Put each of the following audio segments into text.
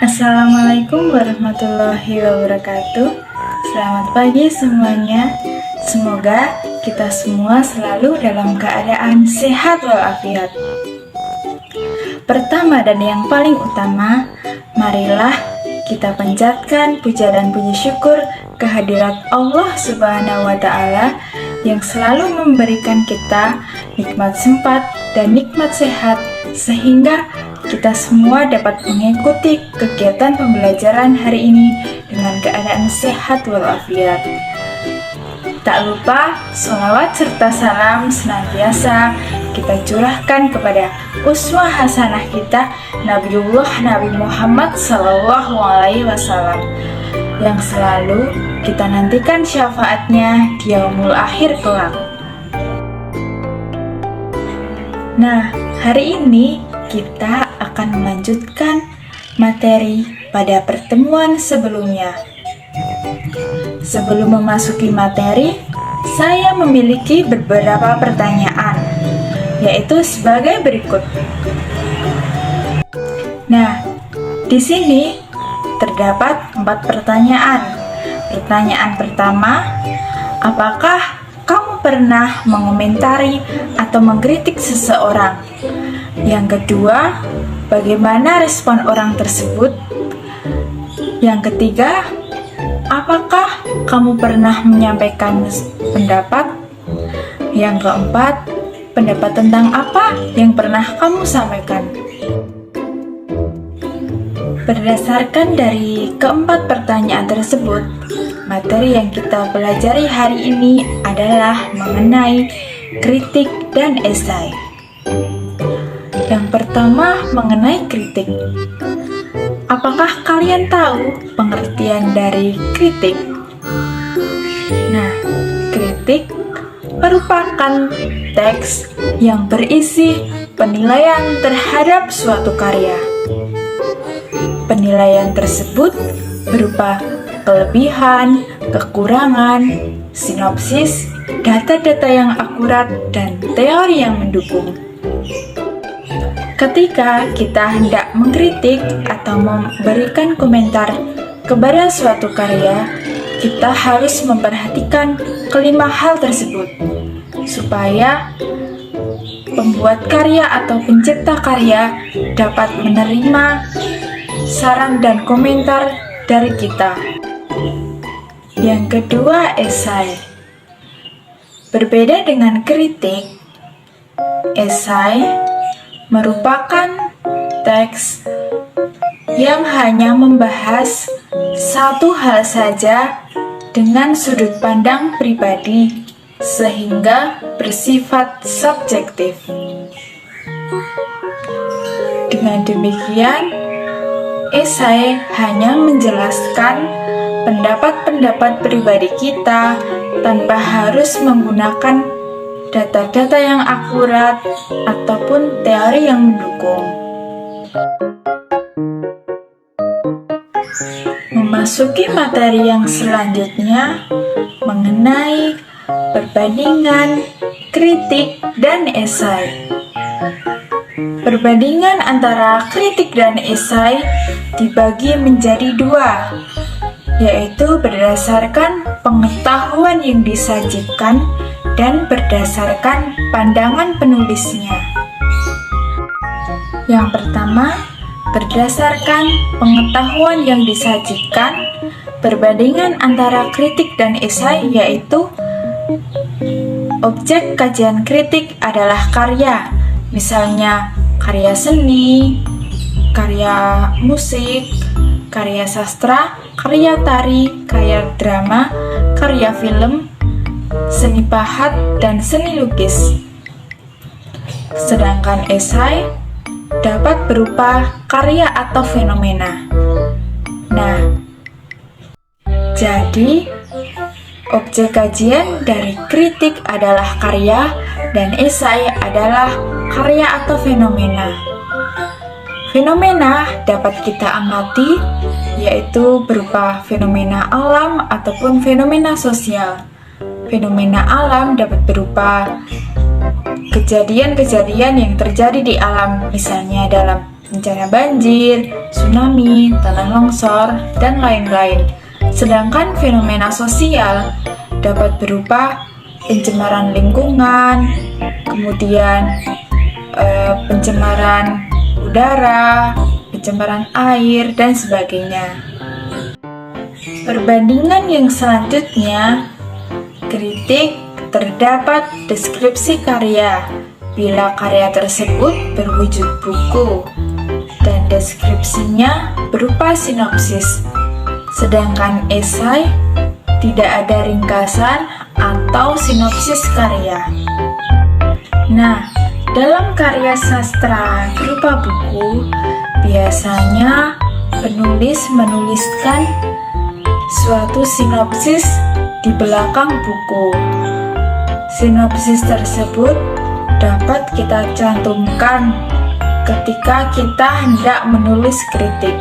Assalamualaikum warahmatullahi wabarakatuh. Selamat pagi semuanya. Semoga kita semua selalu dalam keadaan sehat walafiat. Pertama dan yang paling utama, marilah kita panjatkan puja dan puji syukur kehadirat Allah Subhanahu wa Ta'ala yang selalu memberikan kita nikmat sempat dan nikmat sehat, sehingga kita semua dapat mengikuti kegiatan pembelajaran hari ini dengan keadaan sehat walafiat. Tak lupa, sholawat serta salam senantiasa kita curahkan kepada uswah hasanah kita, Nabi Muhammad SAW, yang selalu kita nantikan syafaatnya di yaumul akhir kelak. Nah, hari ini kita akan melanjutkan materi pada pertemuan sebelumnya. Sebelum memasuki materi, saya memiliki beberapa pertanyaan, yaitu sebagai berikut. Nah, di sini terdapat 4 pertanyaan. Pertanyaan pertama, apakah kamu pernah mengomentari atau mengkritik seseorang? Yang kedua, bagaimana respon orang tersebut? Yang ketiga, apakah kamu pernah menyampaikan pendapat? Yang keempat, pendapat tentang apa yang pernah kamu sampaikan? Berdasarkan dari keempat pertanyaan tersebut, materi yang kita pelajari hari ini adalah mengenai kritik dan esai. Yang pertama, mengenai kritik. Apakah kalian tahu pengertian dari kritik? Nah, kritik merupakan teks yang berisi penilaian terhadap suatu karya. Penilaian tersebut berupa kelebihan, kekurangan, sinopsis, data-data yang akurat, dan teori yang mendukung. Ketika kita hendak mengkritik atau memberikan komentar kepada suatu karya, kita harus memperhatikan kelima hal tersebut, supaya pembuat karya atau pencipta karya dapat menerima saran dan komentar dari kita. Yang kedua, esai. Berbeda dengan kritik, esai merupakan teks yang hanya membahas satu hal saja dengan sudut pandang pribadi, sehingga bersifat subjektif. Dengan demikian, esai hanya menjelaskan pendapat-pendapat pribadi kita tanpa harus menggunakan data-data yang akurat ataupun teori yang mendukung. Memasuki materi yang selanjutnya mengenai perbandingan kritik dan esai. Perbandingan antara kritik dan esai dibagi menjadi 2, yaitu berdasarkan pengetahuan yang disajikan dan berdasarkan pandangan penulisnya. Yang pertama, berdasarkan pengetahuan yang disajikan, perbandingan antara kritik dan esai yaitu objek kajian kritik adalah karya, misalnya karya seni, karya musik, karya sastra, karya tari, karya drama, karya film, seni pahat, dan seni lukis. Sedangkan esai dapat berupa karya atau fenomena. Nah, jadi objek kajian dari kritik adalah karya dan esai adalah karya atau fenomena. Fenomena dapat kita amati, yaitu berupa fenomena alam ataupun fenomena sosial. Fenomena alam dapat berupa kejadian-kejadian yang terjadi di alam, misalnya dalam bencana banjir, tsunami, tanah longsor, dan lain-lain. Sedangkan fenomena sosial dapat berupa pencemaran lingkungan, kemudian pencemaran udara, pencemaran air, dan sebagainya. Perbandingan yang selanjutnya, kritik terdapat deskripsi karya bila karya tersebut berwujud buku dan deskripsinya berupa sinopsis, sedangkan esai tidak ada ringkasan atau sinopsis karya. Nah, dalam karya sastra berupa buku, biasanya penulis menuliskan suatu sinopsis di belakang buku. Sinopsis tersebut dapat kita cantumkan ketika kita hendak menulis kritik.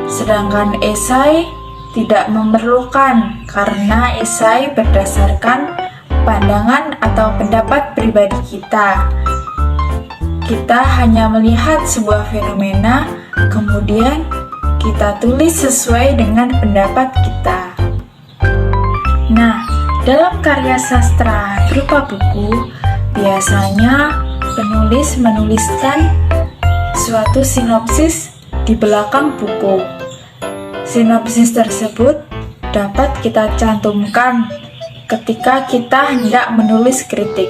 Sedangkan esai tidak memerlukan karena esai berdasarkan pandangan atau pendapat pribadi kita. Kita hanya melihat sebuah fenomena, kemudian kita tulis sesuai dengan pendapat kita. Nah, dalam karya sastra berupa buku, biasanya penulis menuliskan suatu sinopsis di belakang buku. Sinopsis tersebut dapat kita cantumkan ketika kita hendak menulis kritik.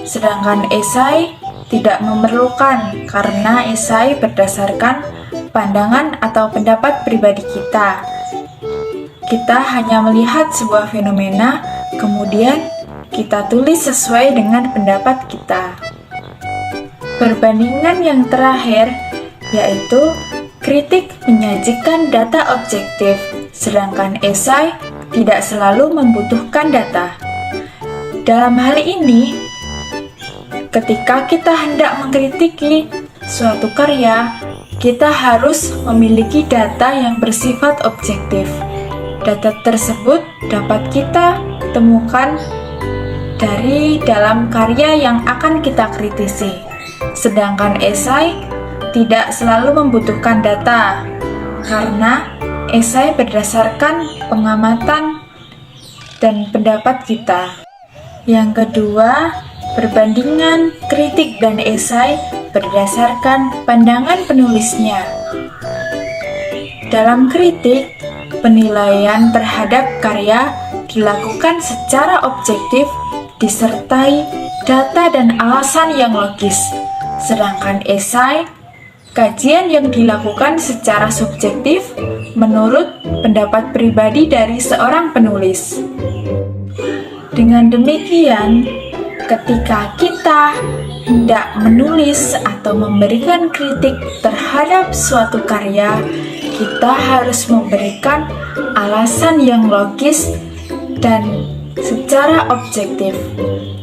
Sedangkan esai tidak memerlukan karena esai berdasarkan pandangan atau pendapat pribadi kita. Kita hanya melihat sebuah fenomena, kemudian kita tulis sesuai dengan pendapat kita. Perbandingan yang terakhir yaitu kritik menyajikan data objektif, sedangkan esai tidak selalu membutuhkan data. Dalam hal ini, ketika kita hendak mengkritiki suatu karya, kita harus memiliki data yang bersifat objektif. Data tersebut dapat kita temukan dari dalam karya yang akan kita kritisi. Sedangkan esai tidak selalu membutuhkan data, karena esai berdasarkan pengamatan dan pendapat kita. Yang kedua, perbandingan kritik dan esai berdasarkan pandangan penulisnya. Dalam kritik, penilaian terhadap karya dilakukan secara objektif disertai data dan alasan yang logis. Sedangkan esai, kajian yang dilakukan secara subjektif menurut pendapat pribadi dari seorang penulis. Dengan demikian, ketika kita hendak menulis atau memberikan kritik terhadap suatu karya, kita harus memberikan alasan yang logis dan secara objektif.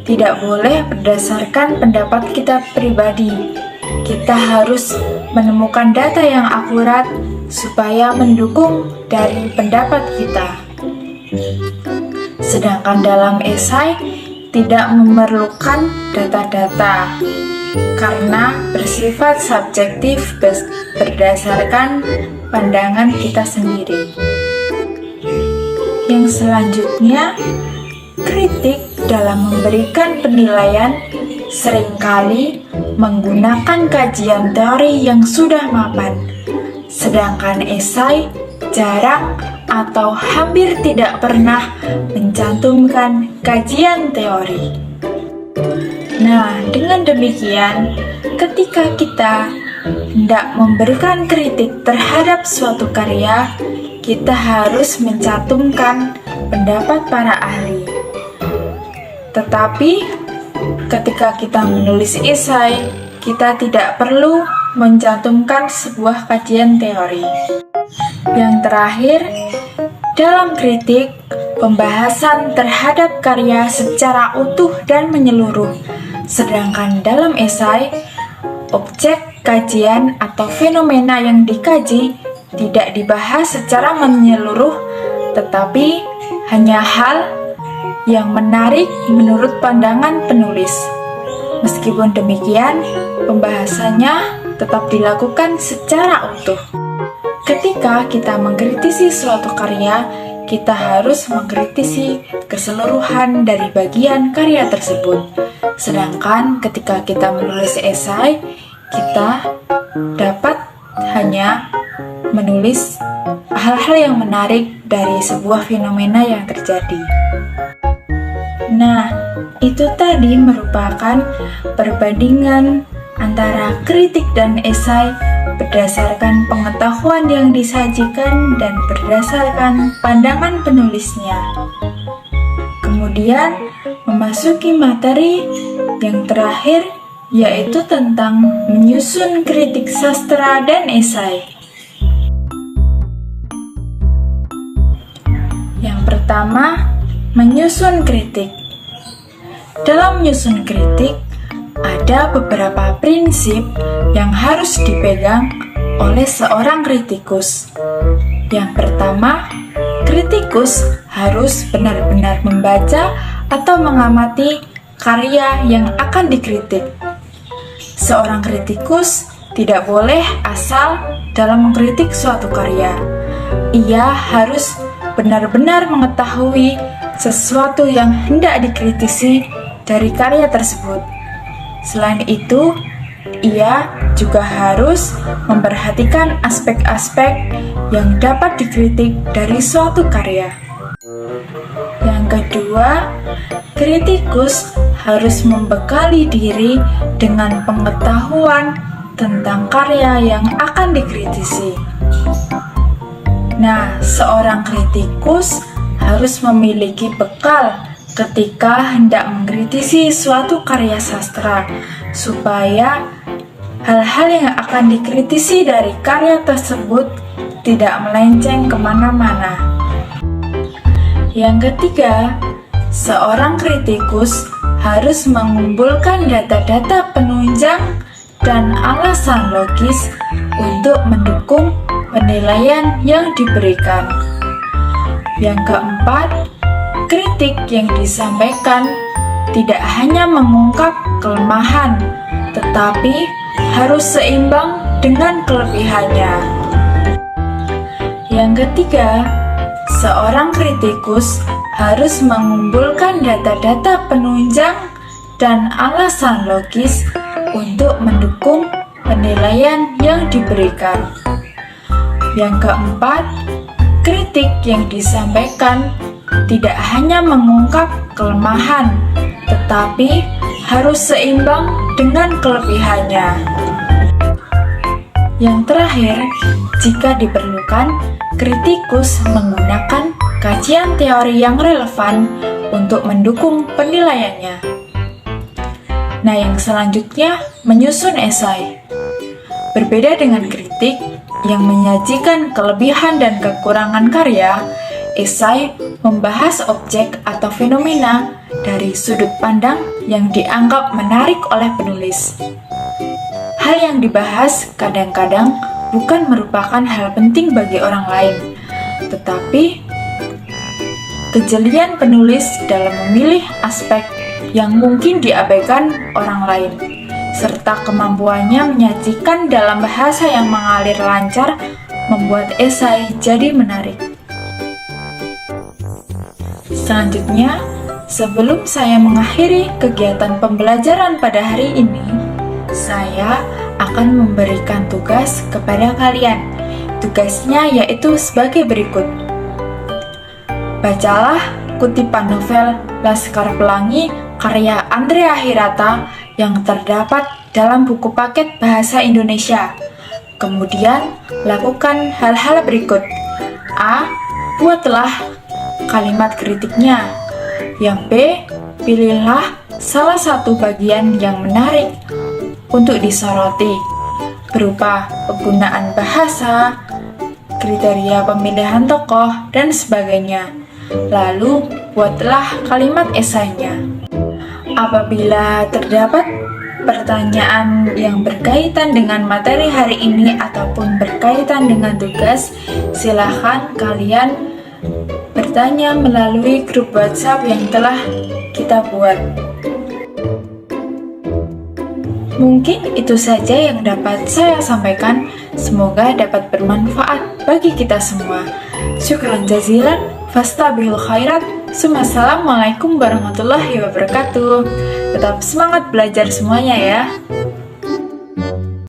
Tidak boleh berdasarkan pendapat kita pribadi. Kita harus menemukan data yang akurat supaya mendukung dari pendapat kita. Sedangkan dalam esai tidak memerlukan data-data karena bersifat subjektif berdasarkan pandangan kita sendiri. Yang selanjutnya, kritik dalam memberikan penilaian seringkali menggunakan kajian teori yang sudah mapan, sedangkan esai jarang atau hampir tidak pernah mencantumkan kajian teori. Nah, dengan demikian, ketika kita hendak memberikan kritik terhadap suatu karya, kita harus mencantumkan pendapat para ahli. Tetapi, ketika kita menulis esai, kita tidak perlu mencantumkan sebuah kajian teori. Yang terakhir, dalam kritik, pembahasan terhadap karya secara utuh dan menyeluruh. Sedangkan dalam esai, objek kajian atau fenomena yang dikaji tidak dibahas secara menyeluruh, tetapi hanya hal yang menarik menurut pandangan penulis. Meskipun demikian, pembahasannya tetap dilakukan secara utuh. Ketika kita mengkritisi suatu karya, kita harus mengkritisi keseluruhan dari bagian karya tersebut. Sedangkan ketika kita menulis esai, kita dapat hanya menulis hal-hal yang menarik dari sebuah fenomena yang terjadi. Nah, itu tadi merupakan perbandingan antara kritik dan esai berdasarkan pengetahuan yang disajikan dan berdasarkan pandangan penulisnya. Kemudian memasuki materi yang terakhir, yaitu tentang menyusun kritik sastra dan esai. Yang pertama, menyusun kritik. Dalam menyusun kritik, ada beberapa prinsip yang harus dipegang oleh seorang kritikus. Yang pertama, kritikus harus benar-benar membaca atau mengamati karya yang akan dikritik. Seorang kritikus tidak boleh asal dalam mengkritik suatu karya. Ia harus benar-benar mengetahui sesuatu yang hendak dikritisi dari karya tersebut. Selain itu, ia juga harus memperhatikan aspek-aspek yang dapat dikritik dari suatu karya. Yang kedua, kritikus harus membekali diri dengan pengetahuan tentang karya yang akan dikritisi. Nah, seorang kritikus harus memiliki bekal ketika hendak mengkritisi suatu karya sastra, supaya hal-hal yang akan dikritisi dari karya tersebut tidak melenceng kemana-mana. Yang ketiga, seorang kritikus harus mengumpulkan data-data penunjang dan alasan logis untuk mendukung penilaian yang diberikan. Yang keempat, kritik yang disampaikan tidak hanya mengungkap kelemahan, tetapi harus seimbang dengan kelebihannya. Yang ketiga, seorang kritikus harus mengumpulkan data-data penunjang dan alasan logis untuk mendukung penilaian yang diberikan. Yang keempat, kritik yang disampaikan tidak hanya mengungkap kelemahan, tetapi harus seimbang dengan kelebihannya. Yang terakhir, jika diperlukan, kritikus menggunakan kajian teori yang relevan untuk mendukung penilaiannya. Nah, yang selanjutnya, menyusun esai. Berbeda dengan kritik yang menyajikan kelebihan dan kekurangan karya, esai membahas objek atau fenomena dari sudut pandang yang dianggap menarik oleh penulis. Hal yang dibahas kadang-kadang bukan merupakan hal penting bagi orang lain, tetapi kejelian penulis dalam memilih aspek yang mungkin diabaikan orang lain, serta kemampuannya menyajikan dalam bahasa yang mengalir lancar membuat esai jadi menarik. Selanjutnya, sebelum saya mengakhiri kegiatan pembelajaran pada hari ini, saya akan memberikan tugas kepada kalian. Tugasnya yaitu sebagai berikut. Bacalah kutipan novel Laskar Pelangi karya Andrea Hirata yang terdapat dalam buku paket Bahasa Indonesia. Kemudian, lakukan hal-hal berikut. A. Buatlah kalimat kritiknya. Yang B. Pilihlah salah satu bagian yang menarik untuk disoroti, berupa penggunaan bahasa, kriteria pemilihan tokoh, dan sebagainya. Lalu, buatlah kalimat esainya. Apabila terdapat pertanyaan yang berkaitan dengan materi hari ini ataupun berkaitan dengan tugas, silakan kalian bertanya melalui grup WhatsApp yang telah kita buat. Mungkin itu saja yang dapat saya sampaikan. Semoga dapat bermanfaat bagi kita semua. Syukran jazilan, fastabiqul khairat. Assalamualaikum warahmatullahi wabarakatuh. Tetap semangat belajar semuanya ya.